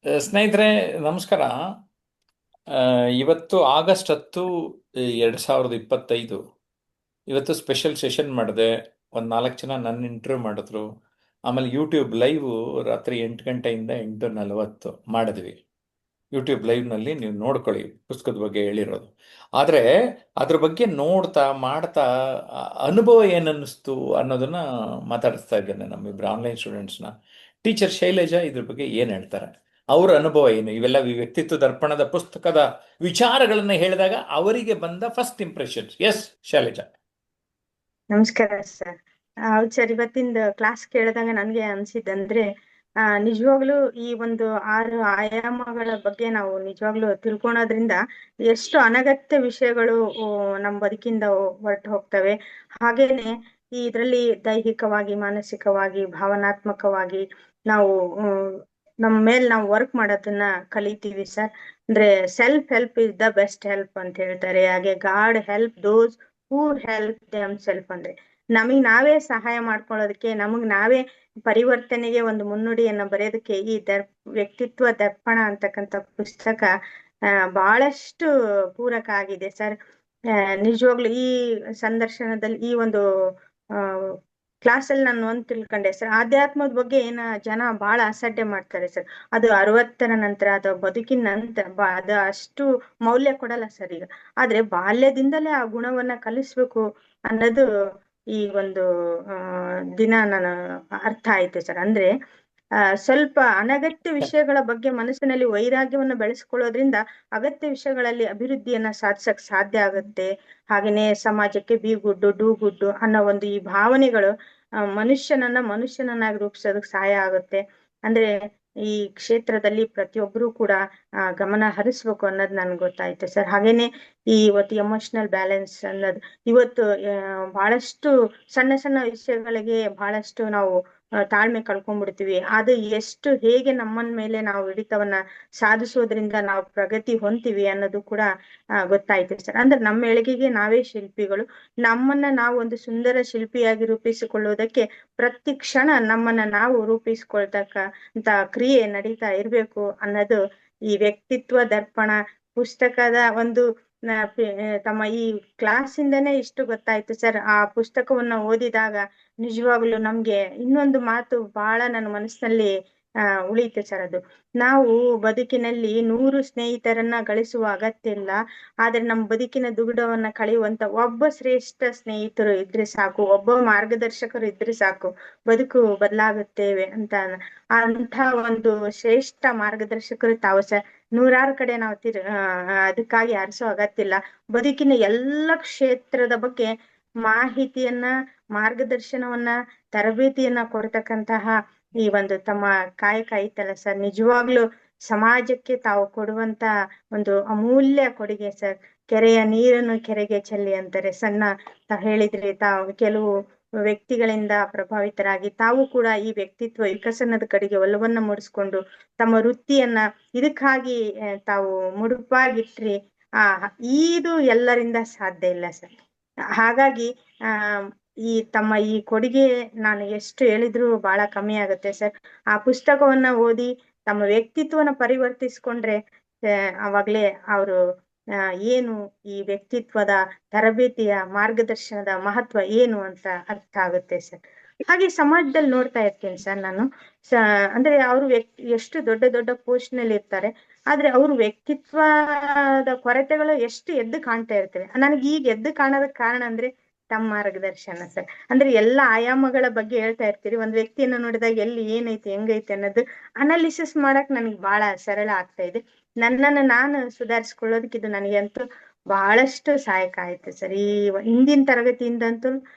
ಸ್ನೇಹಿತರೆ, ನಮಸ್ಕಾರ. ಆ, ಇವತ್ತು ಆಗಸ್ಟ್ 10, 2025. ಇವತ್ತು ಸ್ಪೆಷಲ್ ಸೆಷನ್ ಮಾಡಿದೆ. ಒಂದು 4 ಜನ ನನ್ನ ಇಂಟರ್ವ್ಯೂ ಮಾಡಿದ್ರು. ಆಮೇಲೆ ಯೂಟ್ಯೂಬ್ ಲೈವ್ ರಾತ್ರಿ 8 ಗಂಟೆಯಿಂದ 8:40 ಮಾಡಿದ್ವಿ. ಯೂಟ್ಯೂಬ್ ಲೈವ್ನಲ್ಲಿ ನೀವು ನೋಡ್ಕೊಳ್ಳಿ ಪುಸ್ತಕದ ಬಗ್ಗೆ ಹೇಳಿರೋದು. ಆದರೆ ಅದ್ರ ಬಗ್ಗೆ ನೋಡ್ತಾ ಮಾಡ್ತಾ ಅನುಭವ ಏನನ್ನಿಸ್ತು ಅನ್ನೋದನ್ನ ಮಾತಾಡಿಸ್ತಾ ಇದ್ದೇನೆ ನಮ್ಮಿಬ್ಬರು ಆನ್ಲೈನ್ ಸ್ಟೂಡೆಂಟ್ಸ್ನ. ಟೀಚರ್ ಶೈಲಜಾ ಇದ್ರ ಬಗ್ಗೆ ಏನು ಹೇಳ್ತಾರೆ, ಅವರ ಅನುಭವ ಏನು, ಇವೆಲ್ಲ ವ್ಯಕ್ತಿತ್ವ ದರ್ಪಣದ ಪುಸ್ತಕದ ವಿಚಾರಗಳನ್ನು ಹೇಳಿದಾಗ ಅವರಿಗೆ ಬಂದ ಫಸ್ಟ್ ಇಂಪ್ರೆಷನ್ಸ್. ಎಸ್ ಶೈಲಜಾ. ನಮಸ್ಕಾರ ಸರ್. ಹೌದು ಸರ್, ಇವತ್ತಿಂದ ಕ್ಲಾಸ್ ಕೇಳಿದಾಗ ನನಗೆ ಅನ್ಸಿದ್ದಂದ್ರೆ ನಿಜವಾಗ್ಲೂ ಈ ಒಂದು 6 ಆಯಾಮಗಳ ಬಗ್ಗೆ ನಾವು ನಿಜವಾಗ್ಲೂ ತಿಳ್ಕೊಳೋದ್ರಿಂದ ಎಷ್ಟು ಅನಗತ್ಯ ವಿಷಯಗಳು ನಮ್ಮ ಬದುಕಿಂದ ಹೊರಟು ಹೋಗ್ತವೆ. ಹಾಗೇನೆ ಇದರಲ್ಲಿ ದೈಹಿಕವಾಗಿ, ಮಾನಸಿಕವಾಗಿ, ಭಾವನಾತ್ಮಕವಾಗಿ ನಾವು ನಮ್ಮ ಮೇಲೆ ನಾವು ವರ್ಕ್ ಮಾಡೋದನ್ನ ಕಲಿತೀವಿ ಸರ್. ಅಂದ್ರೆ self help is the best help ಅಂತ ಹೇಳ್ತಾರೆ. ಹಾಗೆ ಗಾಡ್ ಹೆಲ್ಪ್ ದೋಸ್ ಹೂ ಹೆಲ್ಪ್ ದೆಮ್ ಸೆಲ್ಫ್. ಅಂದ್ರೆ ನಮಗ್ ನಾವೇ ಸಹಾಯ ಮಾಡ್ಕೊಳ್ಳೋದಕ್ಕೆ, ನಮಗ್ ನಾವೇ ಪರಿವರ್ತನೆಗೆ ಒಂದು ಮುನ್ನುಡಿಯನ್ನ ಬರೆಯೋದಕ್ಕೆ ಈ ವ್ಯಕ್ತಿತ್ವ ದರ್ಪಣ ಅಂತಕ್ಕಂಥ ಪುಸ್ತಕ ಬಹಳಷ್ಟು ಪೂರಕ ಆಗಿದೆ ಸರ್. ನಿಜವಾಗ್ಲು ಈ ಸಂದರ್ಶನದಲ್ಲಿ, ಈ ಒಂದು ಆ ಕ್ಲಾಸ್ ಅಲ್ಲಿ ನಾನು ಒಂದ್ ತಿಳ್ಕೊಂಡೆ ಸರ್, ಆಧ್ಯಾತ್ಮದ ಬಗ್ಗೆ ಜನ ಬಹಳ ಅಸಡ್ಡೆ ಮಾಡ್ತಾರೆ ಸರ್. ಅದು 60ರ ನಂತರ ಅಥವಾ ಬದುಕಿನ ನಂತರ ಅದು ಅಷ್ಟು ಮೌಲ್ಯ ಕೊಡಲ್ಲ ಸರ್ ಈಗ. ಆದ್ರೆ ಬಾಲ್ಯದಿಂದಲೇ ಆ ಗುಣವನ್ನ ಕಲಿಸ್ಬೇಕು ಅನ್ನೋದು ಈ ಒಂದು ದಿನ ನಾನು ಅರ್ಥ ಆಯ್ತು ಸರ್. ಅಂದ್ರೆ ಸ್ವಲ್ಪ ಅನಗತ್ಯ ವಿಷಯಗಳ ಬಗ್ಗೆ ಮನಸ್ಸಿನಲ್ಲಿ ವೈರಾಗ್ಯವನ್ನ ಬೆಳೆಸ್ಕೊಳ್ಳೋದ್ರಿಂದ ಅಗತ್ಯ ವಿಷಯಗಳಲ್ಲಿ ಅಭಿವೃದ್ಧಿಯನ್ನ ಸಾಧಿಸಕ್ ಸಾಧ್ಯ ಆಗುತ್ತೆ. ಹಾಗೇನೆ ಸಮಾಜಕ್ಕೆ ಬಿ ಗುಡ್ಡು ಡೂ ಗುಡ್ಡು ಅನ್ನೋ ಒಂದು ಈ ಭಾವನೆಗಳು ಮನುಷ್ಯನನ್ನಾಗಿ ರೂಪಿಸೋದಕ್ ಸಹಾಯ ಆಗುತ್ತೆ. ಅಂದ್ರೆ ಈ ಕ್ಷೇತ್ರದಲ್ಲಿ ಪ್ರತಿಯೊಬ್ಬರು ಕೂಡ ಗಮನ ಹರಿಸ್ಬೇಕು ಅನ್ನೋದು ನನ್ಗೆ ಗೊತ್ತಾಯ್ತು ಸರ್. ಹಾಗೇನೆ ಇವತ್ತು ಎಮೋಷನಲ್ ಬ್ಯಾಲೆನ್ಸ್ ಅನ್ನೋದು ಇವತ್ತು ಬಹಳಷ್ಟು ಸಣ್ಣ ಸಣ್ಣ ವಿಷಯಗಳಿಗೆ ಬಹಳಷ್ಟು ನಾವು ತಾಳ್ಮೆ ಕಳ್ಕೊಂಡ್ಬಿಡ್ತೀವಿ. ಅದು ಎಷ್ಟು ಹೇಗೆ ನಮ್ಮನ್ ಮೇಲೆ ನಾವು ಹಿಡಿತವನ್ನ ಸಾಧಿಸೋದ್ರಿಂದ ನಾವು ಪ್ರಗತಿ ಹೊಂತೀವಿ ಅನ್ನೋದು ಕೂಡ ಗೊತ್ತಾಯ್ತು ಸರ್. ಅಂದ್ರೆ ನಮ್ಮ ಏಳಿಗೆಗೆ ನಾವೇ ಶಿಲ್ಪಿಗಳು. ನಮ್ಮನ್ನ ನಾವು ಒಂದು ಸುಂದರ ಶಿಲ್ಪಿಯಾಗಿ ರೂಪಿಸಿಕೊಳ್ಳುವುದಕ್ಕೆ ಪ್ರತಿ ಕ್ಷಣ ನಮ್ಮನ್ನ ನಾವು ರೂಪಿಸ್ಕೊಳ್ತಕ್ಕಂತ ಕ್ರಿಯೆ ನಡೀತಾ ಇರ್ಬೇಕು ಅನ್ನೋದು ಈ ವ್ಯಕ್ತಿತ್ವ ದರ್ಪಣ ಪುಸ್ತಕದ ಒಂದು ತಮ್ಮ ಈ ಕ್ಲಾಸ್ ಇಂದನೇ ಇಷ್ಟು ಗೊತ್ತಾಯ್ತು ಸರ್. ಆ ಪುಸ್ತಕವನ್ನ ಓದಿದಾಗ ನಿಜವಾಗ್ಲು ನಮ್ಗೆ ಇನ್ನೊಂದು ಮಾತು ಬಹಳ ನನ್ನ ಮನಸ್ಸಿನಲ್ಲಿ ಉಳಿಯಿತು ಸರ್. ಅದು ನಾವು ಬದುಕಿನಲ್ಲಿ 100 ಸ್ನೇಹಿತರನ್ನ ಗಳಿಸುವ ಅಗತ್ಯ ಇಲ್ಲ, ಆದ್ರೆ ನಮ್ಮ ಬದುಕಿನ ದುಗುಡವನ್ನ ಕಳೆಯುವಂತ ಒಬ್ಬ ಶ್ರೇಷ್ಠ ಸ್ನೇಹಿತರು ಇದ್ರೆ ಸಾಕು, ಒಬ್ಬ ಮಾರ್ಗದರ್ಶಕರು ಇದ್ರೆ ಸಾಕು, ಬದುಕು ಬದಲಾಗುತ್ತೇವೆ ಅಂತ ಒಂದು ಶ್ರೇಷ್ಠ ಮಾರ್ಗದರ್ಶಕರು ತಾವು ಸರ್. ನೂರಾರು ಕಡೆ ನಾವು ಅದಕ್ಕಾಗಿ ಅರಸೋ ಅಗತ್ಯ ಇಲ್ಲ. ಬದುಕಿನ ಎಲ್ಲ ಕ್ಷೇತ್ರದ ಬಗ್ಗೆ ಮಾಹಿತಿಯನ್ನ, ಮಾರ್ಗದರ್ಶನವನ್ನ, ತರಬೇತಿಯನ್ನ ಕೊಡ್ತಕ್ಕಂತಹ ಈ ಒಂದು ತಮ್ಮ ಕಾಯಕ ಐತಲ್ಲ ಸರ್, ನಿಜವಾಗ್ಲು ಸಮಾಜಕ್ಕೆ ತಾವು ಕೊಡುವಂತ ಒಂದು ಅಮೂಲ್ಯ ಕೊಡುಗೆ ಸರ್. ಕೆರೆಯ ನೀರನ್ನು ಕೆರೆಗೆ ಚೆಲ್ಲಿ ಅಂತಾರೆ. ಹೇಳಿದ್ರಿ ತಾವು ಕೆಲವು ವ್ಯಕ್ತಿಗಳಿಂದ ಪ್ರಭಾವಿತರಾಗಿ ತಾವು ಕೂಡ ಈ ವ್ಯಕ್ತಿತ್ವ ವಿಕಸನದ ಕಡೆಗೆ ಒಲವನ್ನ ಮೂಡಿಸ್ಕೊಂಡು ತಮ್ಮ ವೃತ್ತಿಯನ್ನ ಇದಕ್ಕಾಗಿ ತಾವು ಮುಡುಪಾಗಿಟ್ರಿ. ಆ ಇದು ಎಲ್ಲರಿಂದ ಸಾಧ್ಯ ಇಲ್ಲ ಸರ್. ಹಾಗಾಗಿ ಆ ಈ ತಮ್ಮ ಈ ಕೊಡುಗೆ ನಾನು ಎಷ್ಟು ಹೇಳಿದ್ರು ಬಹಳ ಕಮ್ಮಿ ಆಗುತ್ತೆ ಸರ್. ಆ ಪುಸ್ತಕವನ್ನ ಓದಿ ತಮ್ಮ ವ್ಯಕ್ತಿತ್ವನ ಪರಿವರ್ತಿಸ್ಕೊಂಡ್ರೆ ಅವಾಗ್ಲೇ ಅವರು ಏನು ಈ ವ್ಯಕ್ತಿತ್ವದ ತರಬೇತಿಯ ಮಾರ್ಗದರ್ಶನದ ಮಹತ್ವ ಏನು ಅಂತ ಅರ್ಥ ಆಗುತ್ತೆ ಸರ್. ಹಾಗೆ ಸಮಾಜದಲ್ಲಿ ನೋಡ್ತಾ ಇರ್ತೀನಿ ಸರ್ ನಾನು. ಅಂದ್ರೆ ಅವರು ಎಷ್ಟು ದೊಡ್ಡ ದೊಡ್ಡ ಪೋಸ್ಟ್ ನಲ್ಲಿ ಇರ್ತಾರೆ, ಆದ್ರೆ ಅವ್ರ ವ್ಯಕ್ತಿತ್ವದ ಕೊರತೆಗಳು ಎಷ್ಟು ಎದ್ದು ಕಾಣ್ತಾ ಇರ್ತವೆ. ನನಗೆ ಈಗ ಎದ್ದು ಕಾಣೋದಕ್ ಕಾರಣ ಅಂದ್ರೆ ತಮ್ಮ ಮಾರ್ಗದರ್ಶನ ಸರ್. ಅಂದ್ರೆ ಎಲ್ಲಾ ಆಯಾಮಗಳ ಬಗ್ಗೆ ಹೇಳ್ತಾ ಇರ್ತೀರಿ, ಒಂದ್ ವ್ಯಕ್ತಿಯನ್ನ ನೋಡಿದಾಗ ಎಲ್ಲಿ ಏನೈತಿ ಹೆಂಗೈತಿ ಅನ್ನೋದು ಅನಾಲಿಸಿಸ್ ಮಾಡಕ್ ನನಗೆ ಬಹಳ ಸರಳ ಆಗ್ತಾ ಇದೆ. ನನ್ನನ್ನು ನಾನು ಸುಧಾರಿಸ್ಕೊಳ್ಳೋದಕ್ಕೆ ಇದು ನನಗೆ ಅಂತೂ ಬಹಳಷ್ಟು ಸಹಾಯಕ ಆಯ್ತು ಸರ್. ಈ ಹಿಂದಿನ ತರಗತಿಯಿಂದಂತೂ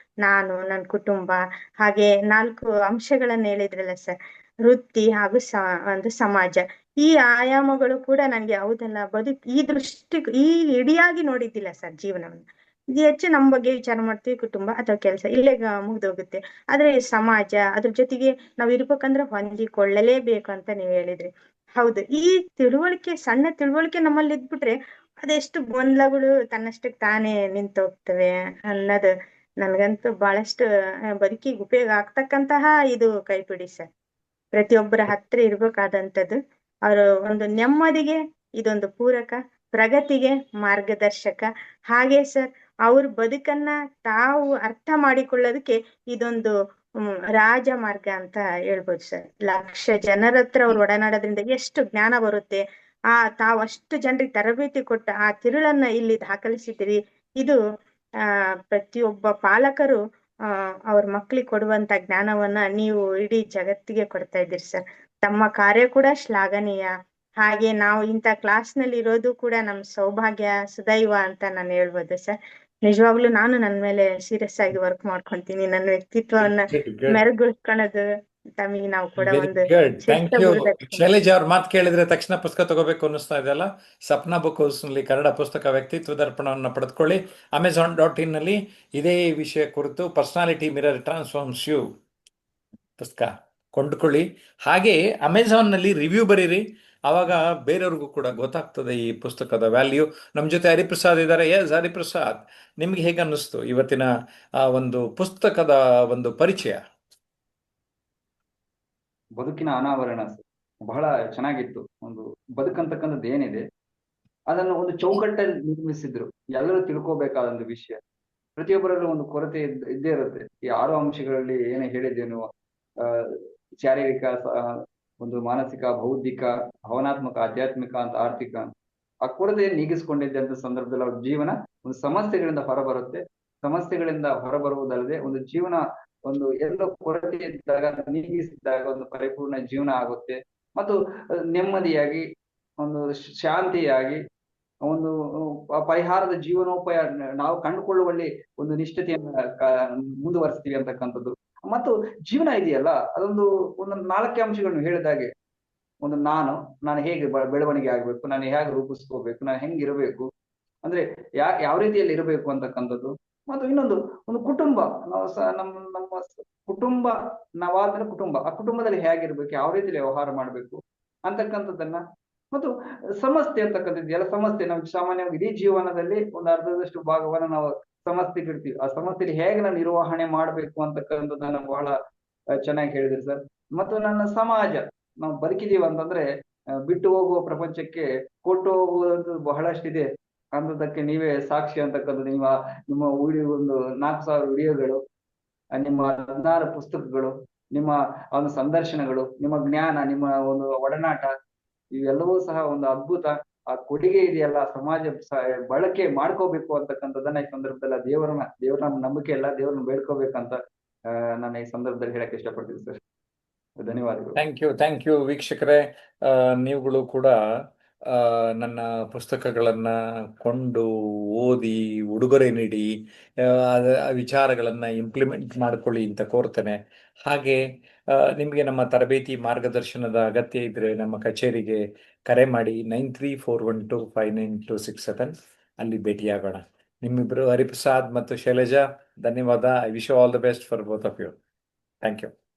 ನಾನು, ನನ್ನ ಕುಟುಂಬ, ಹಾಗೆ 4 ಅಂಶಗಳನ್ನ ಹೇಳಿದ್ರಲ್ಲ ಸರ್, ವೃತ್ತಿ ಹಾಗೂ ಒಂದು ಸಮಾಜ, ಈ ಆಯಾಮಗಳು ಕೂಡ ನನ್ಗೆ ಹೌದಲ್ಲ ಈ ಈ ಇಡಿಯಾಗಿ ನೋಡಿದ್ದಿಲ್ಲ ಸರ್ ಜೀವನವನ್ನು. ಹೆಚ್ಚು ನಮ್ಮ ಬಗ್ಗೆ ವಿಚಾರ ಮಾಡ್ತೀವಿ, ಕುಟುಂಬ ಅಥವಾ ಕೆಲಸ ಇಲ್ಲೇ ಮುಗ್ದೋಗುತ್ತೆ. ಆದ್ರೆ ಸಮಾಜ ಅದ್ರ ಜೊತೆಗೆ ನಾವ್ ಇರ್ಬೇಕಂದ್ರೆ ಹೊಂದಿಕೊಳ್ಳಲೇಬೇಕು ಅಂತ ನೀವ್ ಹೇಳಿದ್ರಿ. ಹೌದು, ಈ ತಿಳುವಳಿಕೆ, ಸಣ್ಣ ತಿಳುವಳಿಕೆ ನಮ್ಮಲ್ಲಿ ಇದ್ಬಿಟ್ರೆ ಅದೆಷ್ಟು ಗೊಂದಲಗಳು ತನ್ನಷ್ಟಕ್ಕೆ ತಾನೇ ನಿಂತು ಹೋಗ್ತವೆ ಅನ್ನೋದು ನನ್ಗಂತೂ ಬಹಳಷ್ಟು ಬದುಕಿಗೆ ಉಪಯೋಗ ಆಗ್ತಕ್ಕಂತಹ ಇದು ಕೈಪಿಡಿ ಸರ್. ಪ್ರತಿಯೊಬ್ಬರ ಹತ್ರ ಇರ್ಬೇಕಾದಂಥದ್ದು. ಅವರ ಒಂದು ನೆಮ್ಮದಿಗೆ ಇದೊಂದು ಪೂರಕ, ಪ್ರಗತಿಗೆ ಮಾರ್ಗದರ್ಶಕ. ಹಾಗೆ ಸರ್, ಅವ್ರ ಬದುಕನ್ನ ತಾವು ಅರ್ಥ ಮಾಡಿಕೊಳ್ಳೋದಕ್ಕೆ ಇದೊಂದು ರಾಜಮಾರ್ಗ ಅಂತ ಹೇಳ್ಬೋದು ಸರ್. ಲಕ್ಷ ಜನರ ಹತ್ರ ಅವ್ರು ಒಡನಾಡೋದ್ರಿಂದ ಎಷ್ಟು ಜ್ಞಾನ ಬರುತ್ತೆ. ತಾವು ಅಷ್ಟು ಜನರಿಗೆ ತರಬೇತಿ ಕೊಟ್ಟ ಆ ತಿರುಳನ್ನ ಇಲ್ಲಿ ದಾಖಲಿಸಿದಿರಿ. ಇದು ಪ್ರತಿಯೊಬ್ಬ ಪಾಲಕರು ಅವ್ರ ಮಕ್ಳಿಗೆ ಕೊಡುವಂತ ಜ್ಞಾನವನ್ನ ನೀವು ಇಡೀ ಜಗತ್ತಿಗೆ ಕೊಡ್ತಾ ಇದ್ದೀರಿ ಸರ್. ತಮ್ಮ ಕಾರ್ಯ ಕೂಡ ಶ್ಲಾಘನೀಯ. ಹಾಗೆ ನಾವು ಇಂಥ ಕ್ಲಾಸ್ ನಲ್ಲಿ ಇರೋದು ಕೂಡ ನಮ್ ಸೌಭಾಗ್ಯ, ಸುದೈವ ಅಂತ ನಾನು ಹೇಳ್ಬೋದು ಸರ್. ನಿಜವಾಗ್ಲೂ ನಾನು ನನ್ನ ಮೇಲೆ ಸೀರಿಯಸ್ ಆಗಿ ವರ್ಕ್ ಮಾಡ್ಕೊಂತೀನಿ. ನನ್ನ ವ್ಯಕ್ತಿತ್ವವನ್ನ ಮೆರುಗೊಳಿಸ್ಕೊಳ್ಳೋದು ತಮಗೆ ನಾವು ಕೂಡ ವೆರಿ ಒಂದು ಗುಡ್, ಥ್ಯಾಂಕ್ ಶ್ರೇಷ್ಠ ಯು. ಗುರುದಕ್ಷಿಣೆ. ಶೈಲೇಜ್ ಅವ್ರ ಮಾತು ಕೇಳಿದ್ರೆ ತಕ್ಷಣ ಪುಸ್ತಕ ತಗೋಬೇಕು ಅನ್ನಿಸ್ತಾ ಇದೆಯಲ್ಲ. ಸಪ್ನಾ ಬುಕ್ ಹೌಸ್ ನಲ್ಲಿ ಕನ್ನಡ ಪುಸ್ತಕ ವ್ಯಕ್ತಿತ್ವ ದರ್ಪಣವನ್ನು ಪಡೆದುಕೊಳ್ಳಿ. Amazon.in ನಲ್ಲಿ ಇದೇ ವಿಷಯ ಕುರಿತು ಪರ್ಸನಾಲಿಟಿ ಮಿರರ್ ಟ್ರಾನ್ಸ್ಫಾರ್ಮ್ಸ್ ಯು ಪುಸ್ತಕ ಕೊಂಡುಕೊಳ್ಳಿ. ಹಾಗೆ Amazon ನಲ್ಲಿ ರಿವ್ಯೂ ಬರೀರಿ, ಆವಾಗ ಬೇರೆಯವ್ರಿಗೂ ಕೂಡ ಗೊತ್ತಾಗ್ತದೆ ಈ ಪುಸ್ತಕದ ವ್ಯಾಲ್ಯೂ. ನಮ್ಮ ಜೊತೆ ಹರಿಪ್ರಸಾದ್ ಇದ್ದಾರೆ. ಎಸ್ ಹರಿಪ್ರಸಾದ್, ನಿಮ್ಗೆ ಹೇಗೆ ಅನ್ನಿಸ್ತು ಇವತ್ತಿನ ಒಂದು ಪುಸ್ತಕದ ಒಂದು ಪರಿಚಯ? ಬದುಕಿನ ಅನಾವರಣ ಬಹಳ ಚೆನ್ನಾಗಿತ್ತು. ಒಂದು ಬದುಕಂತಕ್ಕಂಥದ್ದು ಏನಿದೆ ಅದನ್ನು ಒಂದು ಚೌಕಟ್ಟಲ್ಲಿ ನಿರ್ಮಿಸಿದ್ರು. ಎಲ್ಲರೂ ತಿಳ್ಕೋಬೇಕಾದಂತ ವಿಷಯ. ಪ್ರತಿಯೊಬ್ಬರಲ್ಲೂ ಒಂದು ಕೊರತೆ ಇದ್ದೇ ಇರುತ್ತೆ. ಈ 6 ಅಂಶಗಳಲ್ಲಿ ಏನೇ ಹೇಳಿದ್ದೇನು, ಶಾರೀರಿಕ, ಒಂದು ಮಾನಸಿಕ, ಬೌದ್ಧಿಕ, ಭಾವನಾತ್ಮಕ, ಆಧ್ಯಾತ್ಮಿಕ ಅಂತ ಆರ್ಥಿಕ, ಆ ಕೊರತೆಯನ್ನು ನೀಗಿಸ್ಕೊಂಡಿದ್ದಂತ ಸಂದರ್ಭದಲ್ಲಿ ಅವ್ರ ಜೀವನ ಒಂದು ಸಮಸ್ಯೆಗಳಿಂದ ಹೊರಬರುತ್ತೆ. ಸಮಸ್ಯೆಗಳಿಂದ ಹೊರಬರುವುದಲ್ಲದೆ ಒಂದು ಜೀವನ ಒಂದು ಎಲ್ಲೋ ಕೊರತೆ ಇದ್ದಾಗ ನೀಗಿಸಿದಾಗ ಒಂದು ಪರಿಪೂರ್ಣ ಜೀವನ ಆಗುತ್ತೆ. ಮತ್ತು ನೆಮ್ಮದಿಯಾಗಿ, ಒಂದು ಶಾಂತಿಯಾಗಿ, ಒಂದು ಪರಿಹಾರದ ಜೀವನೋಪಾಯ ನಾವು ಕಂಡುಕೊಳ್ಳುವಲ್ಲಿ ಒಂದು ನಿಷ್ಠತೆಯನ್ನು ಮುಂದುವರಿಸ್ತೀವಿ ಅಂತಕ್ಕಂಥದ್ದು. ಮತ್ತು ಜೀವನ ಇದೆಯಲ್ಲ, ಅದೊಂದು 4 ಅಂಶಗಳನ್ನು ಹೇಳಿದಾಗೆ, ಒಂದು ನಾನು ಹೇಗೆ ಬೆಳವಣಿಗೆ ಆಗ್ಬೇಕು, ನಾನು ಹೇಗೆ ರೂಪಿಸ್ಕೋಬೇಕು, ನಾನು ಹೆಂಗಿರಬೇಕು, ಅಂದ್ರೆ ಯಾವ ರೀತಿಯಲ್ಲಿ ಇರಬೇಕು ಅಂತಕ್ಕಂಥದ್ದು. ಮತ್ತು ಇನ್ನೊಂದು ಒಂದು ಕುಟುಂಬ, ನಾವು ನಮ್ಮ ಕುಟುಂಬ, ನಾವಾದ್ಮೇಲೆ ಕುಟುಂಬ, ಆ ಕುಟುಂಬದಲ್ಲಿ ಹೇಗಿರ್ಬೇಕು, ಯಾವ ರೀತಿಯಲ್ಲಿ ವ್ಯವಹಾರ ಮಾಡ್ಬೇಕು ಅಂತಕ್ಕಂಥದ್ದನ್ನ. ಮತ್ತು ಸಮಸ್ಯೆ ಅಂತಕ್ಕಂಥದ್ದು ಎಲ್ಲ ಸಮಸ್ಯೆ ನಾವು ಸಾಮಾನ್ಯವಾಗಿ ಇಡೀ ಜೀವನದಲ್ಲಿ ಒಂದು ಅರ್ಧದಷ್ಟು ಭಾಗವನ್ನ ನಾವು ಸಮಸ್ಯೆಗೆ ಇಡ್ತೀವಿ. ಆ ಸಮಸ್ಯೆಯಲ್ಲಿ ಹೇಗೆ ನಾವು ನಿರ್ವಹಣೆ ಮಾಡ್ಬೇಕು ಅಂತಕ್ಕಂಥದ್ದನ್ನ ಬಹಳ ಚೆನ್ನಾಗಿ ಹೇಳಿದ್ರಿ ಸರ್. ಮತ್ತು ನನ್ನ ಸಮಾಜ, ನಾವು ಬದುಕಿದೀವಿ ಅಂತಂದ್ರೆ ಬಿಟ್ಟು ಹೋಗುವ ಪ್ರಪಂಚಕ್ಕೆ ಕೊಟ್ಟು ಹೋಗುವಂಥದ್ದು ಬಹಳಷ್ಟಿದೆ ಅನ್ನೋದಕ್ಕೆ ನೀವೇ ಸಾಕ್ಷಿ ಅಂತಕ್ಕಂಥದ್ದು. ನಿಮ್ಮ ಒಂದು 4,000 ವಿಡಿಯೋಗಳು, ನಿಮ್ಮ 16 ಪುಸ್ತಕಗಳು, ನಿಮ್ಮ ಒಂದು ಸಂದರ್ಶನಗಳು, ನಿಮ್ಮ ಜ್ಞಾನ, ನಿಮ್ಮ ಒಂದು ಒಡನಾಟ, ಇವೆಲ್ಲವೂ ಸಹ ಒಂದು ಅದ್ಭುತ. ಆ ಕೊಡುಗೆ ಇದೆಯಲ್ಲ, ಸಮಾಜ ಬಳಕೆ ಮಾಡ್ಕೋಬೇಕು ಅಂತಕ್ಕಂಥದ್ದನ್ನ ಈ ಸಂದರ್ಭದಲ್ಲಿ ದೇವರ ನಂಬಿಕೆ ಇಲ್ಲ, ದೇವ್ರನ್ನ ಬೇಡ್ಕೋಬೇಕಂತ ನಾನು ಈ ಸಂದರ್ಭದಲ್ಲಿ ಹೇಳಕ್ ಇಷ್ಟಪಡ್ತೀನಿ ಸರ್. ಧನ್ಯವಾದಗಳು. ಥ್ಯಾಂಕ್ ಯು ವೀಕ್ಷಕರೇ. ನೀವುಗಳು ಕೂಡ ನನ್ನ ಪುಸ್ತಕಗಳನ್ನ ಕೊಂಡು ಓದಿ ಉಡುಗೊರೆ ನೀಡಿ ವಿಚಾರಗಳನ್ನ ಇಂಪ್ಲಿಮೆಂಟ್ ಮಾಡ್ಕೊಳ್ಳಿ ಅಂತ ಕೋರ್ತೇನೆ. ಹಾಗೆ ನಿಮಗೆ ನಮ್ಮ ತರಬೇತಿ ಮಾರ್ಗದರ್ಶನದ ಅಗತ್ಯ ಇದ್ರೆ ನಮ್ಮ ಕಚೇರಿಗೆ ಕರೆ ಮಾಡಿ 9341259267 ಅಲ್ಲಿ ಭೇಟಿಯಾಗೋಣ. ನಿಮ್ಮಿಬ್ಬರು ಹರಿಪ್ರಸಾದ್ ಮತ್ತು ಶೈಲಜಾ, ಧನ್ಯವಾದ. I wish you all the best for both of you. Thank you.